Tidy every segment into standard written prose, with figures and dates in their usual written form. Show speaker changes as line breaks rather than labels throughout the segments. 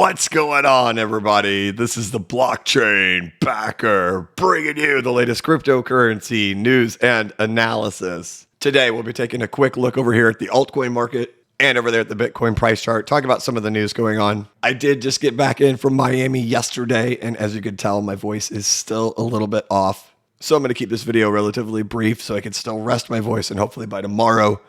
What's going on, everybody? This is the blockchain backer bringing you the latest cryptocurrency news and analysis. Today, we'll be taking a quick look over here at the altcoin market and over there at the Bitcoin price chart, talk about some of the news going on. I did just get back in from Miami yesterday, and as you can tell, my voice is still a little bit off. So I'm going to keep this video relatively brief so I can still rest my voice, and hopefully by tomorrow,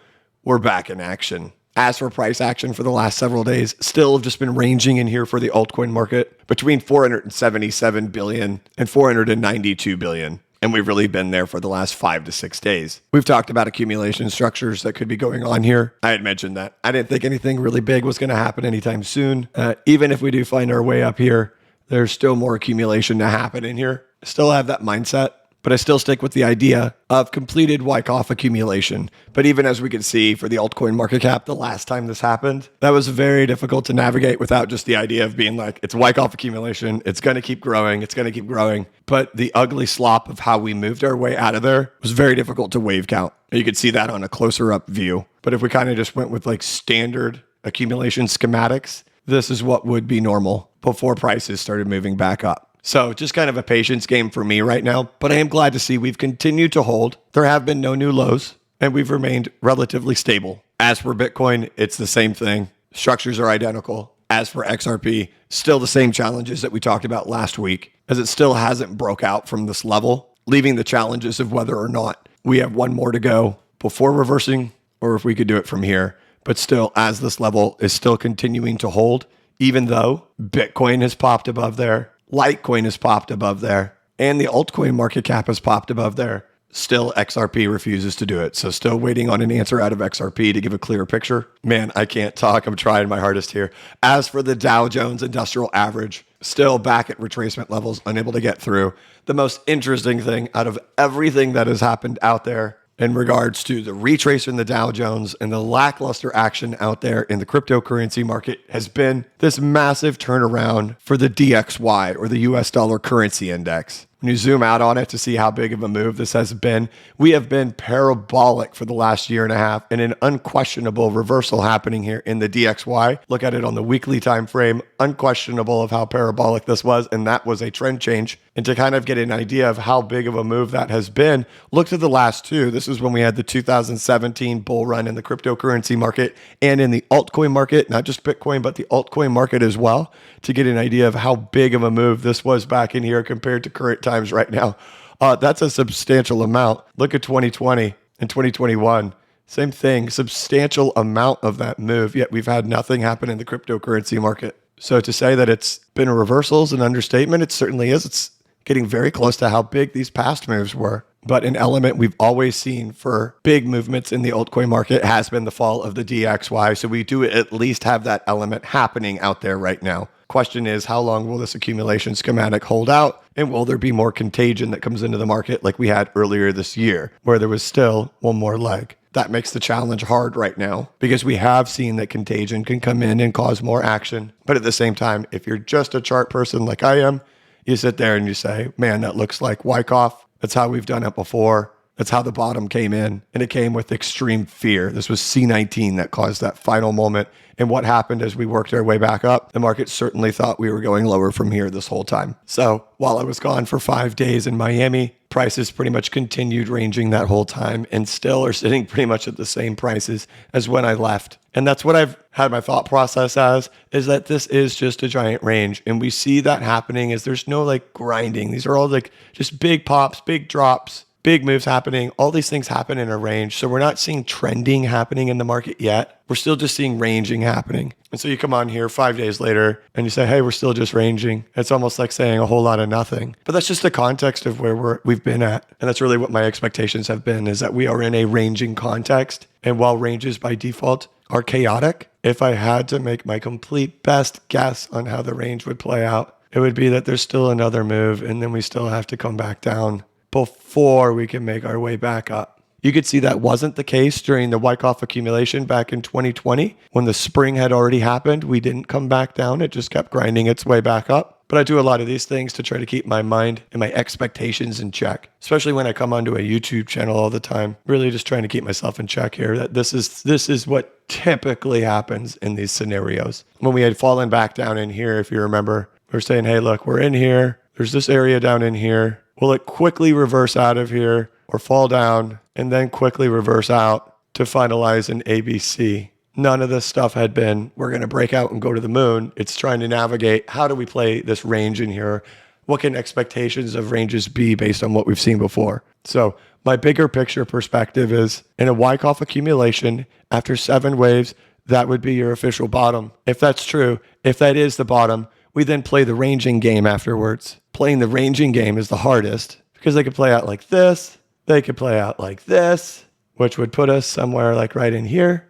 we're back in action. As for price action for the last several days, still have just been ranging in here for the altcoin market between 477 billion and 492 billion. And we've really been there for the last 5 to 6 days. We've talked about accumulation structures that could be going on here. I had mentioned that. I didn't think anything really big was going to happen anytime soon. Even if we do find our way up here, there's still more accumulation to happen in here. Still have that mindset. But I still stick with the idea of completed Wyckoff accumulation. But even as we can see for the altcoin market cap, the last time this happened, that was very difficult to navigate without just the idea of being like, it's Wyckoff accumulation, it's going to keep growing, it's going to keep growing. But the ugly slop of how we moved our way out of there was very difficult to wave count. You could see that on a closer up view. But if we kind of just went with like standard accumulation schematics, this is what would be normal before prices started moving back up. So just kind of a patience game for me right now, but I am glad to see we've continued to hold. There have been no new lows, and we've remained relatively stable. As for Bitcoin, it's the same thing. Structures are identical. As for XRP, still the same challenges that we talked about last week, as it still hasn't broke out from this level, leaving the challenges of whether or not we have one more to go before reversing, or if we could do it from here. But still, as this level is still continuing to hold, even though Bitcoin has popped above there, Litecoin has popped above there, and the altcoin market cap has popped above there. Still, XRP refuses to do it. So still waiting on an answer out of XRP to give a clearer picture. Man, I can't talk. I'm trying my hardest here. As for the Dow Jones Industrial Average, still back at retracement levels, unable to get through. The most interesting thing out of everything that has happened out there in regards to the retrace in the Dow Jones and the lackluster action out there in the cryptocurrency market has been this massive turnaround for the DXY, or the US dollar currency index. When you zoom out on it to see how big of a move this has been, we have been parabolic for the last year and a half, and an unquestionable reversal happening here in the DXY. Look at it on the weekly time frame, unquestionable of how parabolic this was, and that was a trend change. And to kind of get an idea of how big of a move that has been, look to the last two. This is when we had the 2017 bull run in the cryptocurrency market and in the altcoin market, not just Bitcoin, but the altcoin market as well, to get an idea of how big of a move this was back in here compared to current times right now. That's a substantial amount. Look at 2020 and 2021. Same thing, substantial amount of that move, yet we've had nothing happen in the cryptocurrency market. So to say that it's been a reversal is an understatement. It certainly is. It's getting very close to how big these past moves were. But an element we've always seen for big movements in the altcoin market has been the fall of the DXY. So we do at least have that element happening out there right now. Question is, how long will this accumulation schematic hold out? And will there be more contagion that comes into the market like we had earlier this year, where there was still one more leg? That makes the challenge hard right now, because we have seen that contagion can come in and cause more action. But at the same time, if you're just a chart person like I am, you sit there and you say, man, that looks like Wyckoff. That's how we've done it before. That's how the bottom came in. And it came with extreme fear. This was C19 that caused that final moment. And what happened as we worked our way back up, the market certainly thought we were going lower from here this whole time. So while I was gone for 5 days in Miami, prices pretty much continued ranging that whole time and still are sitting pretty much at the same prices as when I left. And that's what I've had my thought process as, is that this is just a giant range. And we see that happening as there's no like grinding. These are all like just big pops, big drops, big moves happening. All these things happen in a range. So we're not seeing trending happening in the market yet. We're still just seeing ranging happening. And so you come on here 5 days later and you say, hey, we're still just ranging. It's almost like saying a whole lot of nothing. But that's just the context of where we've been at. And that's really what my expectations have been, is that we are in a ranging context. And while ranges by default are chaotic, if I had to make my complete best guess on how the range would play out, it would be that there's still another move and then we still have to come back down before we can make our way back up. You could see that wasn't the case during the Wyckoff accumulation back in 2020. When the spring had already happened, we didn't come back down. It just kept grinding its way back up. But I do a lot of these things to try to keep my mind and my expectations in check, especially when I come onto a YouTube channel all the time. Really just trying to keep myself in check here. That this is what typically happens in these scenarios. When we had fallen back down in here, if you remember, we were saying, hey, look, we're in here. There's this area down in here. Will it quickly reverse out of here or fall down and then quickly reverse out to finalize an ABC? None of this stuff had been, we're going to break out and go to the moon. It's trying to navigate, how do we play this range in here? What can expectations of ranges be based on what we've seen before? So my bigger picture perspective is in a Wyckoff accumulation, after 7 waves, that would be your official bottom. If that's true, if that is the bottom, we then play the ranging game afterwards. Playing the ranging game is the hardest because they could play out like this. They could play out like this, which would put us somewhere like right in here.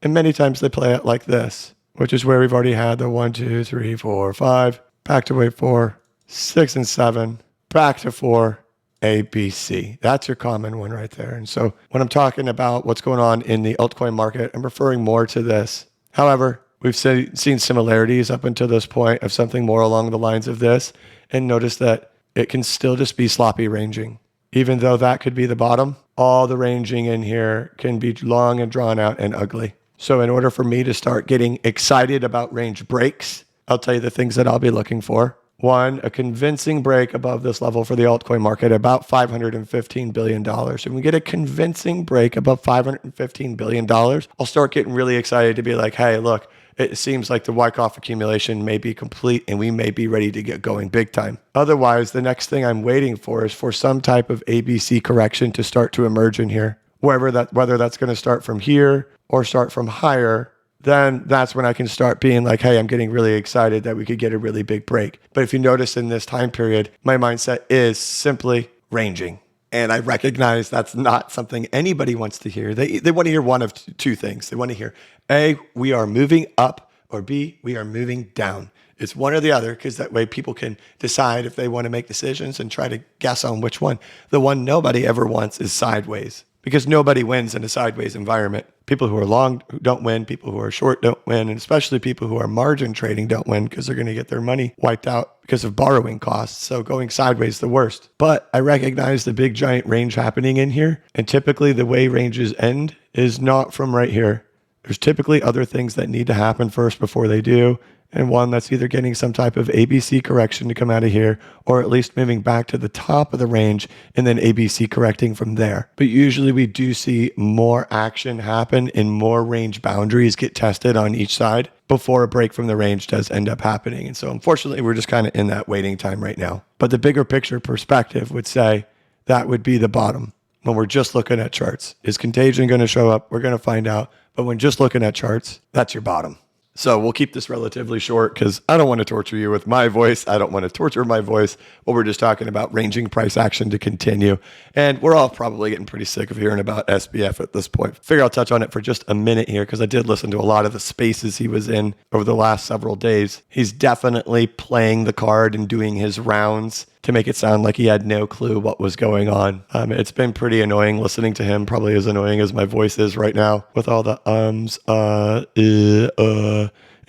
And many times they play it like this, which is where we've already had the 1, 2, 3, 4, 5, back to wave 4, 6 and 7, back to 4, A, B, C. That's your common one right there. And so when I'm talking about what's going on in the altcoin market, I'm referring more to this. However, we've seen similarities up until this point of something more along the lines of this, and notice that it can still just be sloppy ranging. Even though that could be the bottom, all the ranging in here can be long and drawn out and ugly. So in order for me to start getting excited about range breaks, I'll tell you the things that I'll be looking for. 1, a convincing break above this level for the altcoin market, about $515 billion. If we get a convincing break above $515 billion, I'll start getting really excited to be like, hey, look, it seems like the Wyckoff accumulation may be complete and we may be ready to get going big time. Otherwise, the next thing I'm waiting for is for some type of ABC correction to start to emerge in here. Whether that's going to start from here or start from higher, then that's when I can start being like, hey, I'm getting really excited that we could get a really big break. But if you notice in this time period, my mindset is simply ranging. And I recognize that's not something anybody wants to hear. They want to hear one of two things. They want to hear, A, we are moving up, or B, we are moving down. It's one or the other, because that way people can decide if they want to make decisions and try to guess on which one. The one nobody ever wants is sideways, because nobody wins in a sideways environment. People who are long don't win, people who are short don't win, and especially people who are margin trading don't win because they're going to get their money wiped out because of borrowing costs. So going sideways is the worst. But I recognize the big giant range happening in here, and typically the way ranges end is not from right here. There's typically other things that need to happen first before they do. And one that's either getting some type of ABC correction to come out of here, or at least moving back to the top of the range and then ABC correcting from there. But usually we do see more action happen and more range boundaries get tested on each side before a break from the range does end up happening. And so unfortunately, we're just kind of in that waiting time right now. But the bigger picture perspective would say that would be the bottom. When we're just looking at charts, is contagion going to show up? We're going to find out. But when just looking at charts, that's your bottom. So we'll keep this relatively short because I don't want to torture you with my voice. I don't want to torture my voice. But we're just talking about ranging price action to continue. And we're all probably getting pretty sick of hearing about SBF at this point. Figure I'll touch on it for just a minute here because I did listen to a lot of the spaces he was in over the last several days. He's definitely playing the card and doing his rounds to make it sound like he had no clue what was going on. It's been pretty annoying listening to him, probably as annoying as my voice is right now with all the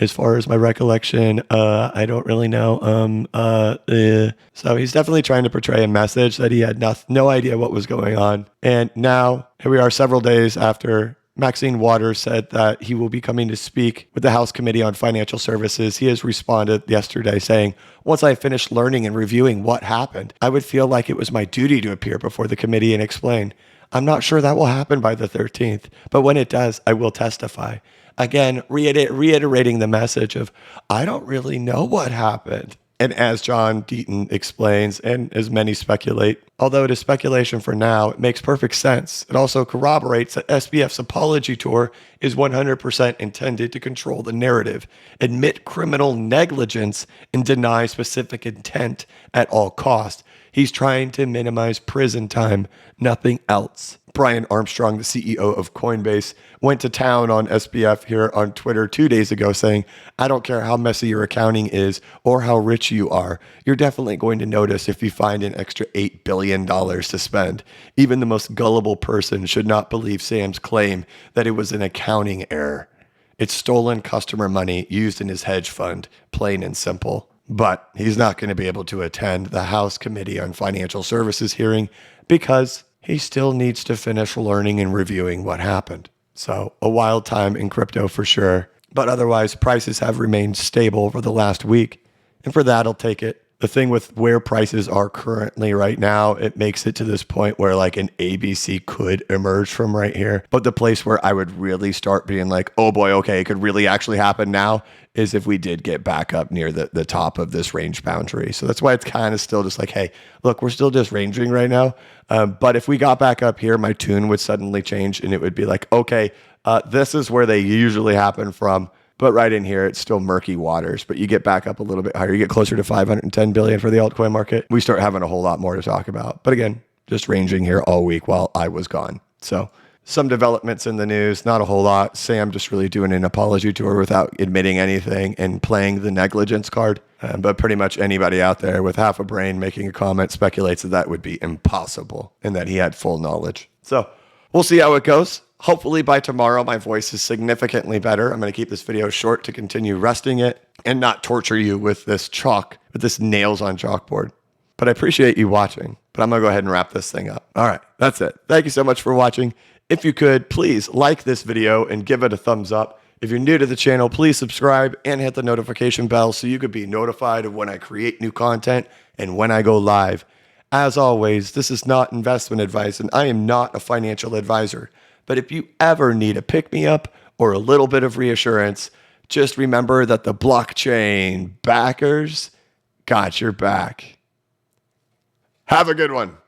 as far as my recollection, I don't really know. So he's definitely trying to portray a message that he had no idea what was going on. And now here we are several days after Maxine Waters said that he will be coming to speak with the House Committee on Financial Services. He has responded yesterday saying, once I finished learning and reviewing what happened, I would feel like it was my duty to appear before the committee and explain. I'm not sure that will happen by the 13th, but when it does, I will testify. Again, reiterating the message of, I don't really know what happened. And as John Deaton explains, and as many speculate, although it is speculation for now, it makes perfect sense. It also corroborates that SBF's apology tour is 100% intended to control the narrative, admit criminal negligence, and deny specific intent at all costs. He's trying to minimize prison time, nothing else. Brian Armstrong, the CEO of Coinbase, went to town on SBF here on Twitter 2 days ago saying, I don't care how messy your accounting is or how rich you are. You're definitely going to notice if you find an extra $8 billion to spend. Even the most gullible person should not believe Sam's claim that it was an accounting error. It's stolen customer money used in his hedge fund, plain and simple. but he's not going to be able to attend the House Committee on Financial Services hearing because he still needs to finish learning and reviewing what happened. So a wild time in crypto for sure, but otherwise prices have remained stable over the last week. And for that, I'll take it. The thing with where prices are currently right now, it makes it to this point where like an ABC could emerge from right here. But the place where I would really start being like, oh boy, okay, it could really actually happen now is if we did get back up near the top of this range boundary. So that's why it's kind of still just like, hey, look, we're still just ranging right now. But if we got back up here, my tune would suddenly change and it would be like, okay, this is where they usually happen from. But right in here, it's still murky waters. But you get back up a little bit higher. You get closer to 510 billion for the altcoin market. We start having a whole lot more to talk about. But again, just ranging here all week while I was gone. So some developments in the news, not a whole lot. Sam just really doing an apology tour without admitting anything and playing the negligence card. But pretty much anybody out there with half a brain making a comment speculates that that would be impossible and that he had full knowledge. So we'll see how it goes. Hopefully by tomorrow, my voice is significantly better. I'm going to keep this video short to continue resting it and not torture you with this nails on chalkboard. But I appreciate you watching, but I'm going to go ahead and wrap this thing up. All right, that's it. Thank you so much for watching. If you could, please like this video and give it a thumbs up. If you're new to the channel, please subscribe and hit the notification bell so you could be notified of when I create new content and when I go live. As always, this is not investment advice and I am not a financial advisor. But if you ever need a pick-me-up or a little bit of reassurance, just remember that the blockchain backers got your back. Have a good one.